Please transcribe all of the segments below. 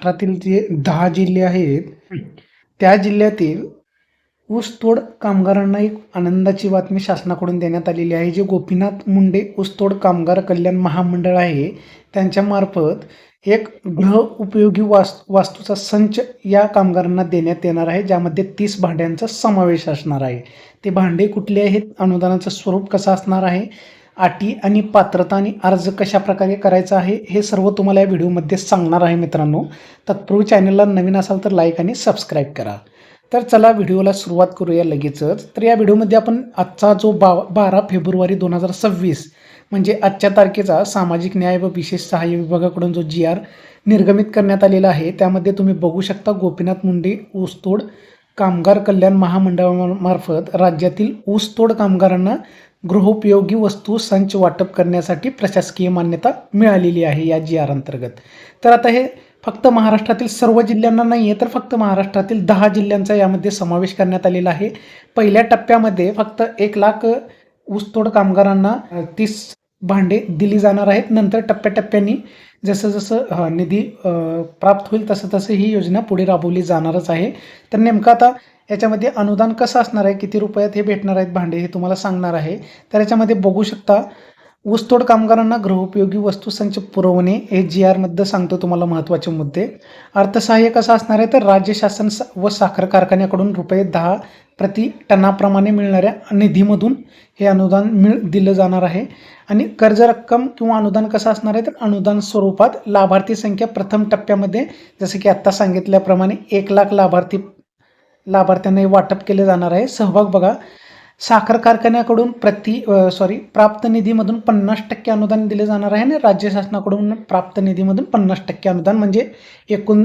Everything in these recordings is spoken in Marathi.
महाराष्ट्रातील जे 10 जिल्हे आहेत त्या जिल्ह्यातील ऊसतोड कामगारांना एक आनंदाची बातमी शासनाकडून देण्यात आलेली आहे. जे गोपीनाथ मुंडे ऊसतोड कामगार कल्याण महामंडळ आहे त्यांच्यामार्फत एक गृह उपयोगी वास्तूचा संच या कामगारांना देण्यात येणार आहे, ज्यामध्ये 30 भांड्यांचा समावेश असणार आहे. ते भांडे कुठले आहेत, अनुदानाचं स्वरूप कसं असणार आहे, अटी आणि पात्रता आणि अर्ज कशा प्रकारे करायचा आहे, हे सर्व तुम्हाला या व्हिडिओमध्ये सांगणार आहे मित्रांनो. तत्पूर्वी चॅनलला नवीन असाल तर लाईक आणि सबस्क्राईब करा. तर चला व्हिडिओला सुरुवात करूया लगेचच. तर या व्हिडिओमध्ये आपण आजचा जो 12 फेब्रुवारी 2026 म्हणजे आजच्या तारखेचा सामाजिक न्याय व विशेष सहाय्य विभागाकडून जो GR निर्गमित करण्यात आलेला आहे त्यामध्ये तुम्ही बघू शकता गोपीनाथ मुंडे ऊसतोड कामगार कल्याण महामंडळामार्फत राज्यातील ऊसतोड कामगारांना गृहोपयोगी वस्तू संच वाटप करण्यासाठी प्रशासकीय मान्यता मिळालेली आहे या GR अंतर्गत. तर आता हे फक्त महाराष्ट्रातील सर्व जिल्ह्यांना नाही आहे, तर फक्त महाराष्ट्रातील 10 जिल्ह्यांचा यामध्ये समावेश करण्यात आलेला आहे. पहिल्या टप्प्यामध्ये फक्त 1 लाख ऊसतोड कामगारांना 30 भांडे दिली जाणार आहेत. नंतर टप्प्याटप्प्याने जसं जसं निधी प्राप्त होईल तसं तसं ही योजना पुढे राबवली जाणारच आहे. तर नेमकं आता याच्यामध्ये अनुदान कसं असणार आहे, किती रुपयात हे भेटणार आहेत भांडे, हे तुम्हाला सांगणार आहे. तर याच्यामध्ये बघू शकता ऊसतोड कामगारांना गृहोपयोगी वस्तू संच पुरवणे हे GR मध्ये सांगतो तुम्हाला महत्त्वाचे मुद्दे. अर्थसहाय्य कसं असणार आहे, तर राज्य शासन व साखर कारखान्याकडून ₹10 प्रति टनाप्रमाणे मिळणाऱ्या निधीमधून हे अनुदान दिलं जाणार आहे. आणि कर्ज रक्कम किंवा अनुदान कसं असणार आहे, तर अनुदान स्वरूपात लाभार्थी संख्या प्रथम टप्प्यामध्ये जसं की आत्ता सांगितल्याप्रमाणे 1 लाख लाभार्थ्यांना हे वाटप केले जाणार आहे. सहभाग बघा, साखर कारखान्याकडून प्राप्त निधीमधून 50% अनुदान दिले जाणार आहे आणि राज्य शासनाकडून प्राप्त निधीमधून 50% अनुदान, म्हणजे एकूण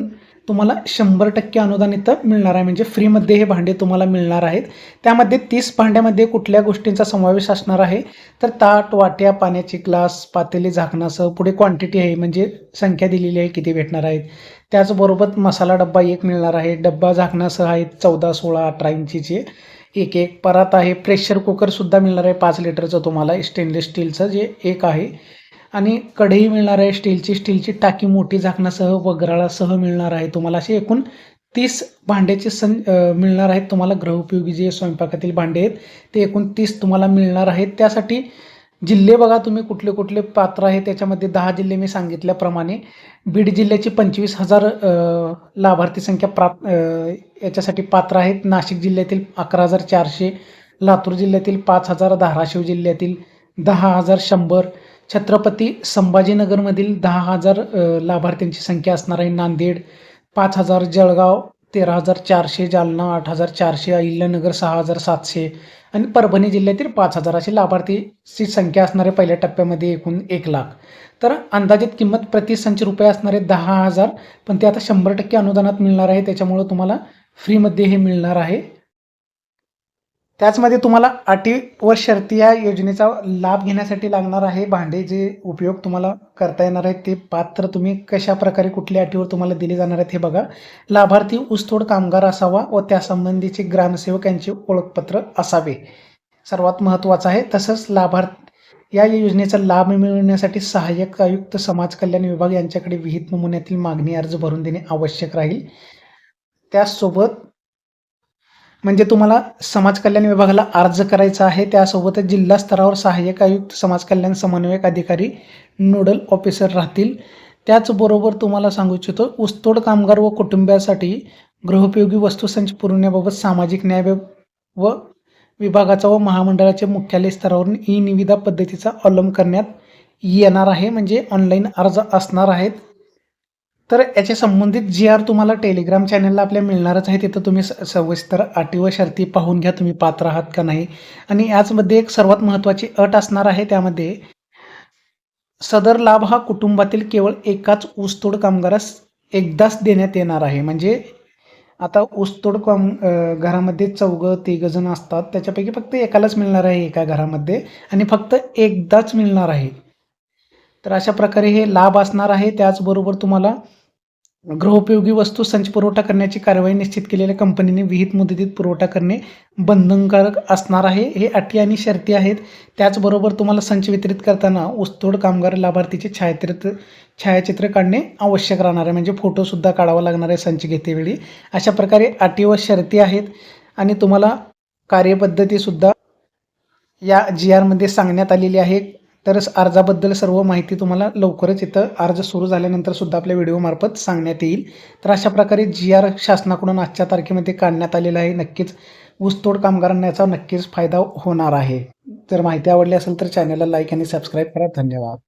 तुम्हाला 100% अनुदान इथं मिळणार आहे. म्हणजे फ्रीमध्ये हे भांडे तुम्हाला मिळणार आहेत. त्यामध्ये 30 भांड्यामध्ये कुठल्या गोष्टींचा समावेश असणार आहे, तर ताट, वाट्या, पाण्याचे ग्लास, पातेले, झाकणासह पुढे क्वांटिटी आहे म्हणजे संख्या दिलेली आहे किती भेटणार आहेत. त्याचबरोबर मसाला डब्बा 1 मिळणार आहे. डब्बा झाकणासह आहेत 14, 16, 18 इंचीचे एक परात आहे. प्रेशर कुकरसुद्धा मिळणार आहे 5 लिटरचं तुम्हाला, स्टेनलेस स्टीलचं जे एक आहे. आणि कढई मिळणार आहे स्टीलची टाकी मोठी झाकणासह वगराळासह मिळणार आहे तुम्हाला. असे एकूण 30 भांड्याचे मिळणार आहेत तुम्हाला. गृहोपयोगी जे स्वयंपाकातील भांडे आहेत ते एकूण 30 तुम्हाला मिळणार आहेत. त्यासाठी जिल्हे बघा तुम्ही कुठले कुठले पात्र आहेत. त्याच्यामध्ये 10 जिल्हे मी सांगितल्याप्रमाणे. बीड जिल्ह्याची 25,000 लाभार्थी संख्या याच्यासाठी पात्र आहेत. नाशिक जिल्ह्यातील 11,400, लातूर जिल्ह्यातील 5,000, धाराशिव जिल्ह्यातील 10,100, छत्रपती संभाजीनगरमधील 10,000 लाभार्थ्यांची संख्या असणार आहे. नांदेड 5,000, जळगाव 13,400, जालना 8,400, अहिल्यानगर 6,700 आणि परभणी जिल्ह्यातील 5,000 अशी लाभार्थीची संख्या असणार आहे पहिल्या टप्प्यामध्ये, एकूण 1 लाख. तर अंदाजित किंमत प्रति संच रुपये असणार आहे 10,000, पण ते आता 100% अनुदानात मिळणार आहे. त्याच्यामुळं तुम्हाला फ्रीमध्ये हे मिळणार आहे. त्याचमध्ये तुम्हाला अटी व शर्ती या योजनेचा लाभ घेण्यासाठी लागणार आहे. भांडे जे उपयोग तुम्हाला करता येणार आहेत ते पात्र तुम्ही कशा प्रकारे कुठल्या अटीवर तुम्हाला दिले जाणार आहेत हे बघा. लाभार्थी ऊसतोड कामगार असावा व त्यासंबंधीचे ग्रामसेवक यांचे ओळखपत्र असावे, सर्वात महत्त्वाचं आहे. तसंच या योजनेचा लाभ मिळवण्यासाठी सहाय्यक आयुक्त समाज कल्याण विभाग यांच्याकडे विहित नमुन्यातील मागणी अर्ज भरून देणे आवश्यक राहील. त्यासोबत म्हणजे तुम्हाला समाज कल्याण विभागाला अर्ज करायचा आहे. त्यासोबतच जिल्हा स्तरावर सहाय्यक आयुक्त समाज कल्याण समन्वयक अधिकारी नोडल ऑफिसर राहतील. त्याचबरोबर तुम्हाला सांगू इच्छितो, ऊसतोड कामगार व कुटुंबियासाठी गृहोपयोगी वस्तू संच पुरवण्याबाबत सामाजिक न्याय व विभागाचा व महामंडळाच्या मुख्यालय स्तरावरून निविदा पद्धतीचा अवलंब करण्यात येणार आहे. म्हणजे ऑनलाईन अर्ज असणार आहेत. तर याच्या संबंधित GR तुम्हाला टेलिग्राम चॅनलला आपल्या मिळणारच आहे. तिथं तुम्ही सविस्तर अटी व शर्ती पाहून घ्या तुम्ही पात्र आहात का नाही. आणि याचमध्ये एक सर्वात महत्त्वाची अट असणार आहे. त्यामध्ये सदर लाभ हा कुटुंबातील केवळ एकाच ऊसतोड कामगारास एकदाच देण्यात येणार आहे. म्हणजे आता ऊसतोड घरामध्ये 4-3 जण असतात, त्याच्यापैकी फक्त एकालाच मिळणार आहे एका घरामध्ये आणि फक्त एकदाच मिळणार आहे. तर अशा प्रकारे हे लाभ असणार आहे. त्याचबरोबर तुम्हाला गृहोपयोगी वस्तू संच पुरवठा करण्याची कार्यवाही निश्चित केलेल्या कंपनीने विहित मुदतीत पुरवठा करणे बंधनकारक असणार आहे. हे अटी आणि शर्ती आहेत. त्याचबरोबर तुम्हाला संच वितरित करताना ऊसतोड कामगार लाभार्थीचे छायाचित्र काढणे आवश्यक राहणार आहे, म्हणजे फोटोसुद्धा काढावा लागणार आहे संच घेतेवेळी. अशा प्रकारे अटी व शर्ती आहेत आणि तुम्हाला कार्यपद्धतीसुद्धा या जी-आरमध्ये सांगण्यात आलेली आहे. तर अर्जाबद्दल सर्व माहिती तुम्हाला लवकरच इथं अर्ज सुरू झाल्यानंतर सुद्धा आपल्या व्हिडिओमार्फत सांगण्यात येईल. तर अशा प्रकारे जी-आर शासनाकडून आजच्या तारखेमध्ये काढण्यात आलेला आहे. नक्कीच ऊसतोड कामगारांना याचा नक्कीच फायदा होणार आहे. जर माहिती आवडली असेल तर चॅनलला लाईक आणि सबस्क्राईब करा. धन्यवाद.